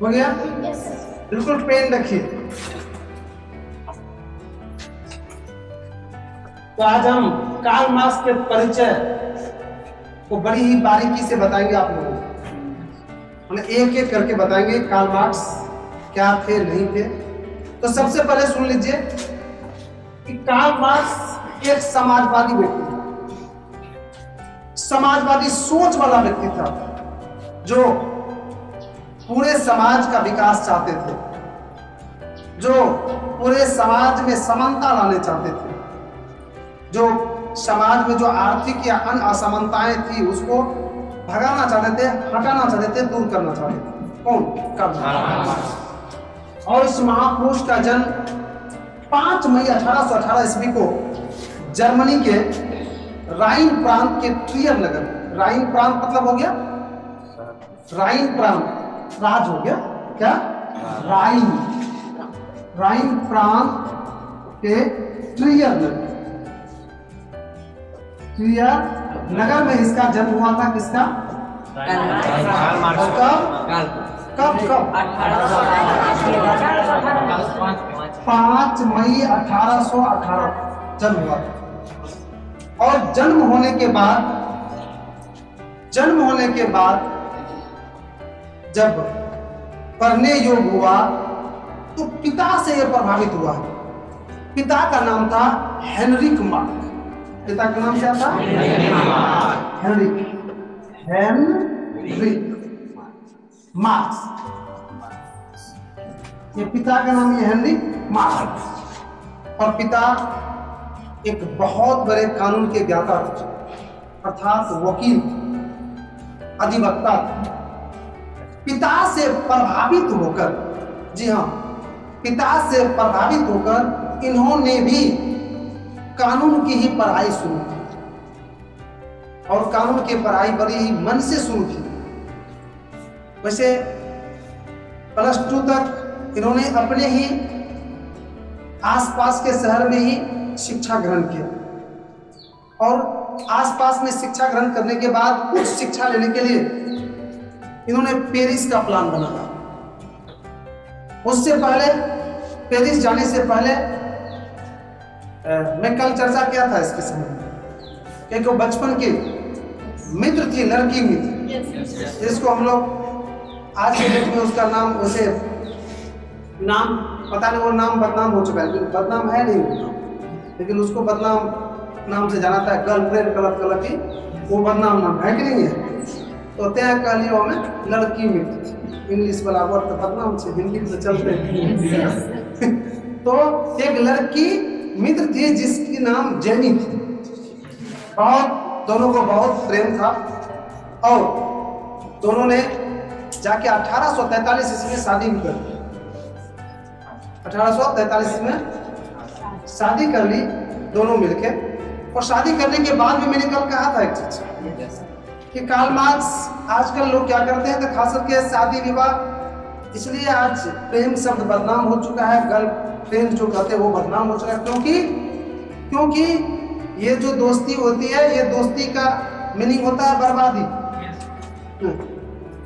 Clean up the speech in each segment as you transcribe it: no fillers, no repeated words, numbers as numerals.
हो गया? बिल्कुल पेन रखिए। तो आज हम कार्ल मार्क्स के परिचय को बड़ी ही बारीकी से बताएंगे आप लोगों को। हम एक एक करके बताएंगे कार्ल मार्क्स क्या थे नहीं थे। तो सबसे पहले सुन लीजिए कि कार्ल मार्क्स एक समाजवादी व्यक्ति था, समाजवादी सोच वाला व्यक्ति था, जो पूरे समाज का विकास चाहते थे, जो पूरे समाज में समानता लाने चाहते थे, जो समाज में जो आर्थिक या अन्य असमानताएं थी उसको भगाना चाहते थे, हटाना चाहते थे, दूर करना चाहते थे। कौन? Karl Marx. और इस महापुरुष का जन्म 5 मई 1818 ईस्वी को जर्मनी के राइन प्रांत के ट्रियर नगर, राइन प्रांत मतलब हो गया राइन प्रांत, राज हो गया क्या? राइन प्रांत के ट्रियर नगर में इसका जन्म हुआ था। किसका? कब? 5 मई 1818 जन्म हुआ था। और जन्म होने के बाद जब पढ़ने योग्य हुआ तो पिता से यह प्रभावित हुआ। पिता का नाम था हेनरिक मार्क्स। पिता का नाम क्या था? Heinrich Marx. ये पिता का नाम है हेनरिक मार्क्स। और पिता एक बहुत बड़े कानून के ज्ञाता थे, अर्थात वकील, अधिवक्ता थे। पिता से प्रभावित होकर, जी हाँ, पिता से प्रभावित होकर इन्होंने भी कानून की ही पढ़ाई शुरू की। और कानून की पढ़ाई बड़ी ही मन से शुरू की। वैसे +2 तक इन्होंने अपने ही आसपास के शहर में ही शिक्षा ग्रहण किया। और आसपास में शिक्षा ग्रहण करने के बाद उच्च शिक्षा लेने के लिए इन्होंने पेरिस का प्लान बनाया। उससे पहले, पेरिस जाने से पहले मैं कल चर्चा किया था इसके समय में, एक बचपन की मित्र थी, लड़की मित्र, जिसको हम लोग आज के डेट में उसका नाम, उसे नाम पता नहीं, वो नाम बदनाम हो चुका है, लेकिन बदनाम है नहीं, लेकिन उसको बदनाम नाम से जाना था, गर्लफ्रेंड कलर की, वो बदनाम नाम है कि नहीं है? तो तय कह लियो हमें लड़की मित्र, इंग्लिश वाला वर्ड तो बदनाम से हिंदी में चलते हैं। तो एक लड़की मित्र थी जिसकी नाम जेनी थी। दोनों को बहुत प्रेम था और दोनों ने जाके 1843 ईस्वी में शादी भी कर ली। 1843 में शादी कर ली दोनों मिलके। और शादी करने के बाद भी मैंने कल कहा था एक चीज कि कार्ल मार्क्स, आजकल लोग क्या करते हैं, तो खास करके शादी विवाह, इसलिए आज प्रेम शब्द बदनाम हो चुका है, गर्लफ्रेंड जो कहते हैं वो बदनाम हो चुका है, क्योंकि ये जो दोस्ती होती है, ये दोस्ती का मीनिंग होता है बर्बादी।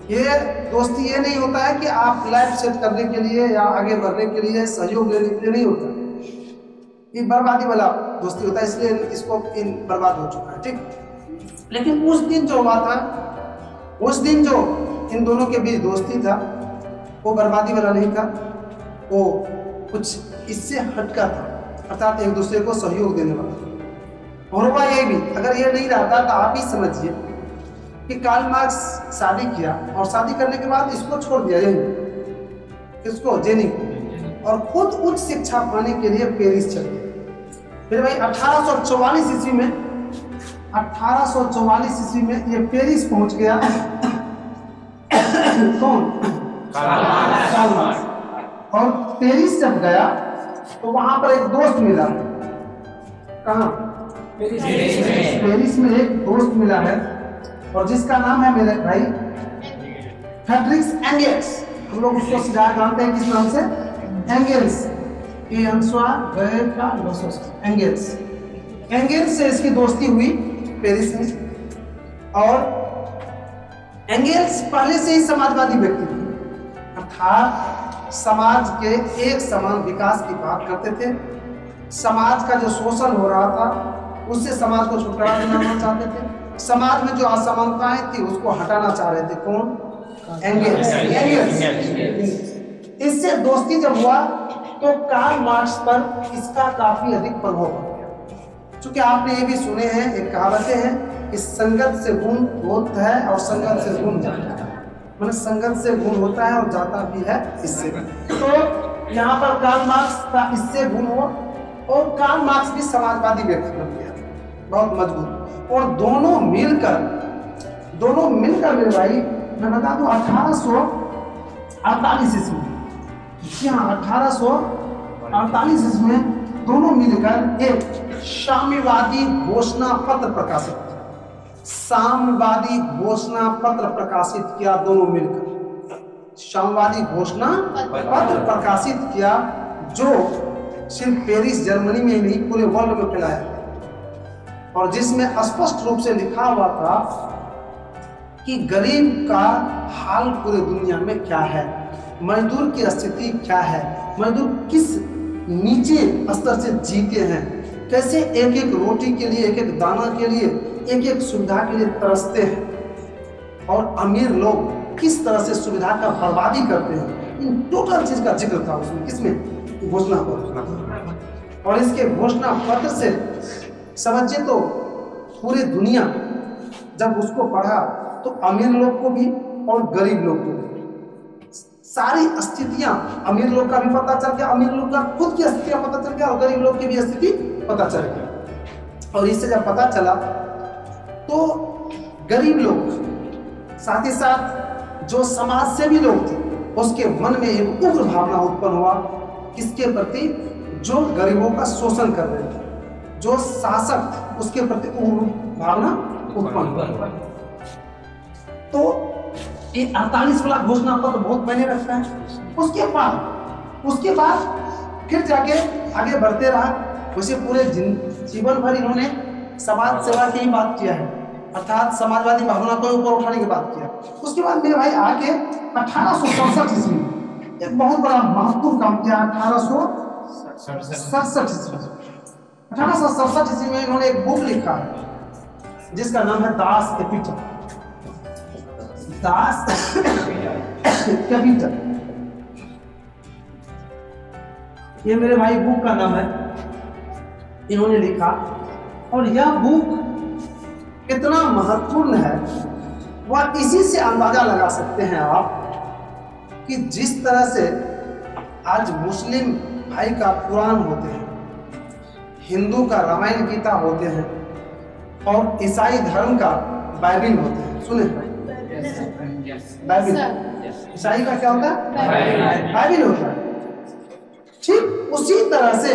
ये दोस्ती ये नहीं होता है कि आप लाइफ सेट करने के लिए या आगे बढ़ने के लिए सहयोग लेने के लिए नहीं होता, ये बर्बादी वाला दोस्ती होता है, इसलिए इसको बर्बाद हो चुका है। ठीक, लेकिन उस दिन जो हुआ था, उस दिन जो इन दोनों के बीच दोस्ती था, वो बर्बादी वाला नहीं था, वो कुछ इससे हटका था, अर्थात एक दूसरे को सहयोग देने वाला। और हुआ ये भी, अगर ये नहीं रहता तो आप ही समझिए कि कार्ल मार्क्स शादी किया और शादी करने के बाद इसको छोड़ दिया, यही इसको, जेनी को, और खुद उच्च शिक्षा पाने के लिए पेरिस चले गए। फिर भाई 1844 ईस्वी में, 1844 ईस्वी में ये पेरिस पहुंच गया। कौन? Karl Marx. और पेरिस जब गया तो वहां पर एक दोस्त मिला। कहाँ? पेरिस में एक दोस्त मिला है, और जिसका नाम है मेरे भाई फ्रेडरिक एंगेल्स। हम लोग उसको सीधा जानते हैं किस नाम से? एंगेल्स। एंगेल्स से इसकी दोस्ती हुई पेरिस में। और एंगेल्स पहले से ही समाजवादी व्यक्ति थे, अर्थात समाज के एक समान विकास की बात करते थे। समाज का जो शोषण हो रहा था उससे समाज को छुटकारा दिलाना चाहते थे। समाज में जो असमानताएं थी उसको हटाना चाह रहे थे। कौन? एंगेल्स। इससे दोस्ती जब हुआ तो कार्ल मार्क्स पर इसका काफी अधिक प्रभाव पड़ गया। चूंकि आपने ये भी सुने हैं, एक कहावतें हैं कि संगत से गुण होता है और संगत से गुण जाता है। मतलब संगत से गुण होता है और जाता भी है इससे। तो यहाँ पर कार्ल मार्क्स का इससे गुण हुआ और कार्ल मार्क्स भी समाजवादी व्यक्ति बन गया, बहुत मजबूत। और दोनों मिलकर मेरे भाई मैं बता दूं 1848 ईस्वी, जी हाँ 1848 ईस्वी में दोनों मिलकर एक साम्यवादी घोषणा पत्र प्रकाशित किया। साम्यवादी घोषणा पत्र प्रकाशित किया दोनों मिलकर, साम्यवादी घोषणा पत्र प्रकाशित किया, जो सिर्फ पेरिस जर्मनी में ही नहीं पूरे वर्ल्ड में फैलाया और जिसमें स्पष्ट रूप से लिखा हुआ था कि गरीब का हाल पूरे दुनिया में क्या है, मजदूर की स्थिति क्या है, मजदूर किस नीचे स्तर से जीते हैं, कैसे एक एक रोटी के लिए, एक एक दाना के लिए, एक एक सुविधा के लिए तरसते हैं और अमीर लोग किस तरह से सुविधा का बर्बादी करते हैं। इन टोटल चीज का जिक्र था उसमें। किसमें? घोषणा पत्र। और इसके घोषणा पत्र से समझिए तो पूरी दुनिया जब उसको पढ़ा तो अमीर लोग को भी और गरीब लोग को भी सारी स्थितियां, अमीर लोग का भी पता चल गया, अमीर लोग का खुद की स्थितियां पता चल गया और गरीब लोग की भी स्थिति पता चल गया। और इससे जब पता चला तो गरीब लोग साथ ही साथ जो समाज सेवी लोग थे उसके मन में एक उग्र भावना उत्पन्न हुआ। किसके प्रति? जो गरीबों का शोषण कर रहे थे, जो शासक उसके प्रति उग्र भावना उत्पन्न हुआ। तो ये 48 वाला घोषणा पत्र बहुत मायने रखता है। उसके बाद फिर जाके आगे बढ़ते रहा। वैसे पूरे जीवन भर इन्होंने समाज सेवा की ही बात किया है, अर्थात समाजवादी भावना को ऊपर उठाने की बात किया। उसके बाद मेरे भाई आगे 1867 ईस्वी एक बहुत बड़ा महत्वपूर्ण काम किया। 1867 ईस्वी में इन्होंने एक बुक लिखा है जिसका नाम है दास कैपिटल। दास कैपिटल ये मेरे भाई बुक का नाम है, इन्होंने लिखा। और यह बुक कितना महत्वपूर्ण है वह इसी से अंदाजा लगा सकते हैं आप कि जिस तरह से आज मुस्लिम भाई का कुरान होते हैं, हिंदू का रामायण गीता होते हैं और ईसाई धर्म का बाइबिल होते हैं। सुने? बाइबिल ईसाई का क्या होता है? बाइबिल होता है। ठीक उसी तरह से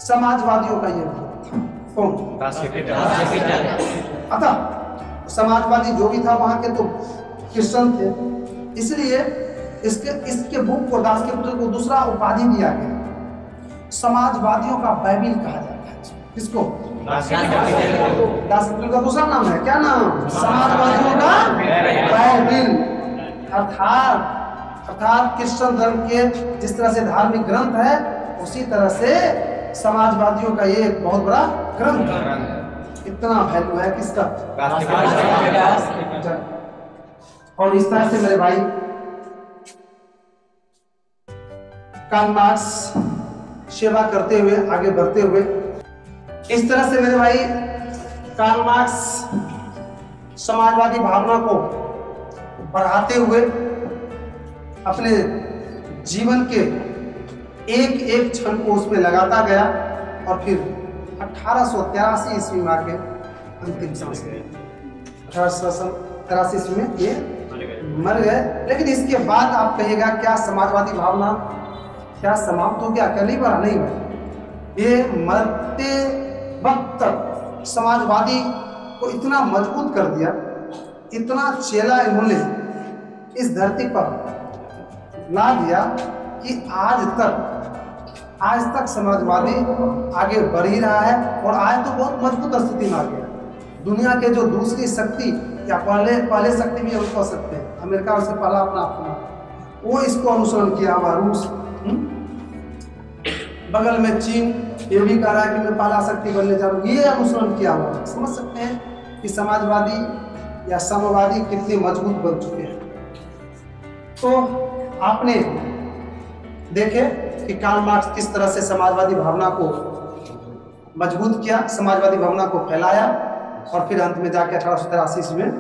समाजवादियों का ये कौन? अतः समाजवादी जो भी था वहां के तो क्रिश्चियन थे, इसलिए इसके बुक को दास कैपिटल को दूसरा उपाधि दिया गया, समाजवादियों का बाइबिल कहा जाता है। किसको? दास कैपिटल का दूसरा नाम है क्या नाम? समाजवादियों का बाइबिल। अर्थात क्रिश्चियन धर्म के जिस तरह से धार्मिक ग्रंथ है उसी तरह से समाजवादियों का ये बहुत बड़ा ग्रंथ है। इतना वैल्यू है किसका? और इस तरह से मेरे भाई कार्ल मार्क्स सेवा करते हुए आगे बढ़ते हुए, इस तरह से मेरे भाई कार्ल मार्क्स समाजवादी भावना को बढ़ाते हुए अपने जीवन के एक एक क्षण को उसमें लगाता गया और फिर 1883 ईस्वी में आके अंतिम सांस ले। 1883 ईस्वी में ये मर गए। लेकिन इसके बाद आप कहिएगा क्या समाजवादी भावना क्या समाप्त हो गया? क्या नहीं बना? नहीं बना। ये मरते वक्त तक समाजवादी को इतना मजबूत कर दिया, इतना चेला इन्होंने इस धरती पर ला दिया कि आज तक समाजवादी आगे बढ़ ही रहा है और आज तो बहुत मजबूत स्थिति में आ गया। दुनिया के जो दूसरी शक्ति या पहले शक्ति भी हम कह सकते हैं, अमेरिका उससे पहला अपना वो इसको अनुसरण किया हुआ रूस। बगल में चीन ये भी कह रहा है कि मैं पहला शक्ति बनने जा रहा हूँ, ये अनुसरण किया हुआ। समझ सकते हैं कि समाजवादी या साम्यवादी कितने मजबूत बन चुके हैं। तो आपने देखे कि कार्ल मार्क्स किस तरह से समाजवादी भावना को मजबूत किया, समाजवादी भावना को फैलाया और फिर अंत में जाके 1883 में।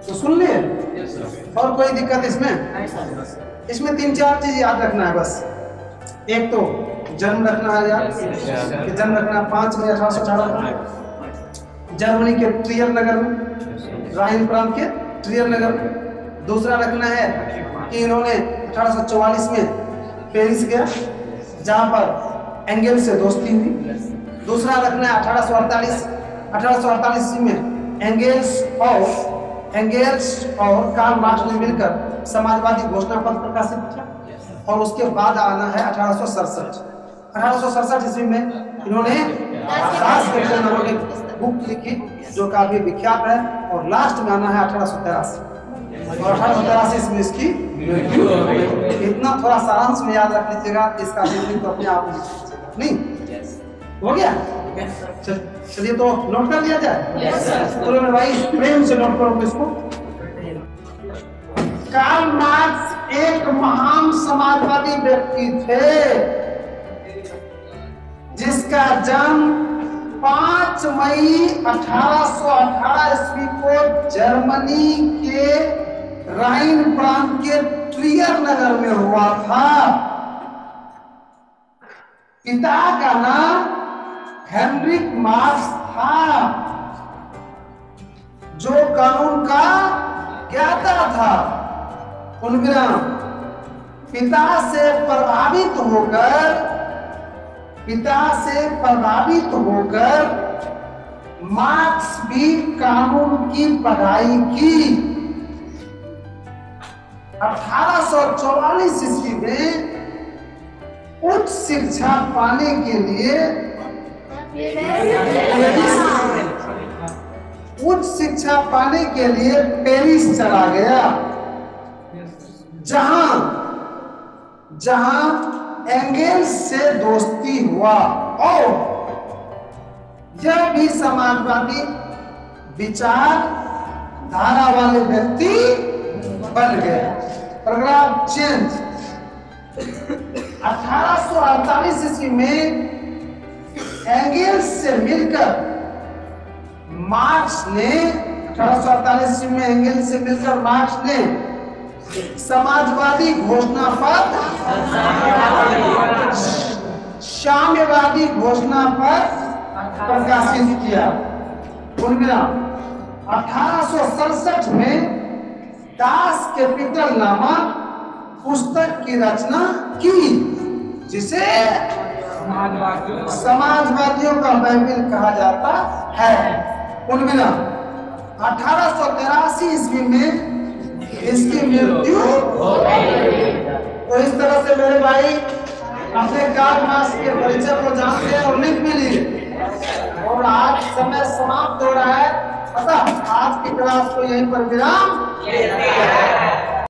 तो सुन लिए, और कोई दिक्कत इसमें? इसमें 3-4 चीज याद रखना है बस। एक तो जन्म रखना है यार, कि जन्म रखना 5 मई 1818 जर्मनी के ट्रियर नगर में, राइन प्रांत के ट्रियर नगर में। दूसरा रखना है कि इन्होंने 1844 में पेरिस गया जहां पर एंगेल्स से दोस्ती हुई। दूसरा रखना है 1848 में एंगेल्स और कार्ल मार्क्स ने मिलकर समाजवादी घोषणा पत्र प्रकाशित किया। और उसके बाद आना है 1867 ईस्वी में इन्होंने दास कैपिटल नामक एक बुक लिखी जो काफी विख्यात है। और लास्ट में आना है 1883 और 1883 में इसकी मृत्यु हो गई। इतना थोड़ा सारांश में याद रख लीजिएगा, इसका तो अपने आप लिख लीजिएगा। नहीं हो गया? चलिए तो नोट कर लिया जाए। चलो मेरे भाई प्रेम से नोट करो इसको। कार्ल मार्क्स एक महान समाजवादी व्यक्ति थे जिसका जन्म 5 मई 1818 ईस्वी को जर्मनी के राइन प्रांत के ट्रियर नगर में हुआ था। पिता का नाम हेनरिक मार्क्स था जो कानून का ज्ञाता था। उनविराम पिता से प्रभावित होकर मार्क्स भी कानून की पढ़ाई की। 1844 ईस्वी में उच्च शिक्षा पाने के लिए पेरिस चला गया, जहां एंगेल्स से दोस्ती हुआ और यह भी समाजवादी विचार धारा वाले व्यक्ति बन गए। Programme change. 1848 ईस्वी में एंगेल्स से मिलकर मार्क्स ने समाजवादी घोषणा पत्र, साम्यवादी घोषणा पत्र प्रकाशित किया। 1867 में दास कैपिटल नामक पुस्तक की रचना की जिसे समाजवादियों का बाइबिल कहा जाता है। 1883 ईस्वी में इसकी मृत्यु हो गई। तो इस तरह से मेरे भाई अपने कार्ल मार्क्स के परिचय को जानते हैं और लिख भी लिए। और आज समय समाप्त हो रहा है, अतः आज की क्लास को यहीं पर विराम